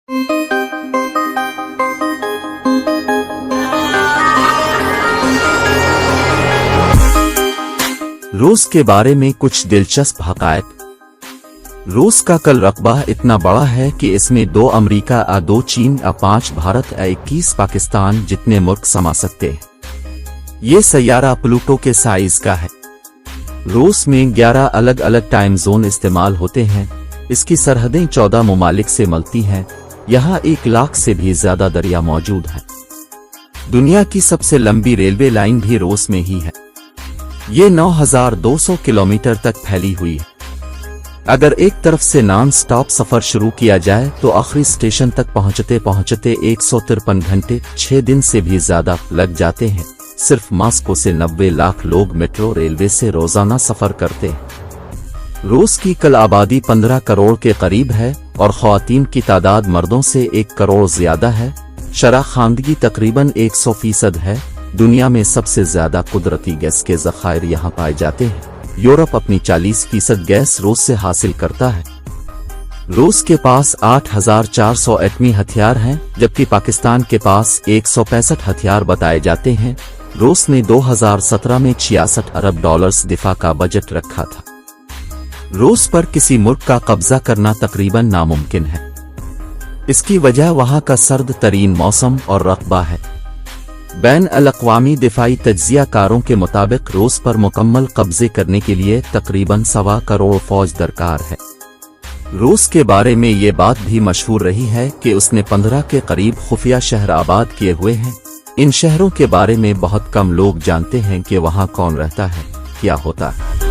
रूस के बारे में कुछ दिलचस्प हक़ाइक़। रूस का कुल रकबा इतना बड़ा है कि इसमें 2 अमेरिका, 2 चीन, 5 भारत, 21 पाकिस्तान जितने मुल्क समा सकते हैं। ये सैयारा प्लूटो के साइज का है। रूस में 11 अलग अलग टाइम जोन इस्तेमाल होते हैं। इसकी सरहदें 14 ममालिक से मिलती हैं। यहाँ 1 लाख से भी ज्यादा दरिया मौजूद हैं। दुनिया की सबसे लंबी रेलवे लाइन भी रूस में ही है। ये 9200 किलोमीटर तक फैली हुई है। अगर एक तरफ से नॉन स्टॉप सफर शुरू किया जाए तो आखिरी स्टेशन तक पहुंचते पहुंचते 153 घंटे 6 दिन से भी ज्यादा लग जाते हैं। सिर्फ मॉस्को से 90 लाख लोग मेट्रो रेलवे से रोजाना सफर करते हैं। रूस की कुल आबादी 15 करोड़ के करीब है और ख्वातीन की तादाद मर्दों से 1 करोड़ ज्यादा है। शरह खानदगी तकरीबन 100% है। दुनिया में सबसे ज्यादा कुदरती गैस के ज़खायर यहाँ पाए जाते हैं। यूरोप अपनी 40% गैस रूस से हासिल करता है। रूस के पास 8400 एटमी हथियार हैं, जबकि पाकिस्तान के पास 165 हथियार बताए जाते हैं। रूस ने 2017 में $66 अरब दिफा का बजट रखा था। रूस पर किसी मुल्क का कब्जा करना तकरीबन नामुमकिन है। इसकी वजह वहाँ का सर्द तरीन मौसम और रकबा है। बैन अल-अक़वामी दिफाई तज्ज़ियाकारों के मुताबिक रूस पर मुकम्मल कब्जे करने के लिए तकरीबन 1.25 करोड़ फौज दरकार है। रूस के बारे में ये बात भी मशहूर रही है कि उसने 15 के करीब खुफिया शहर आबाद किए हुए हैं। इन शहरों के बारे में बहुत कम लोग जानते हैं कि वहाँ कौन रहता है, क्या होता है।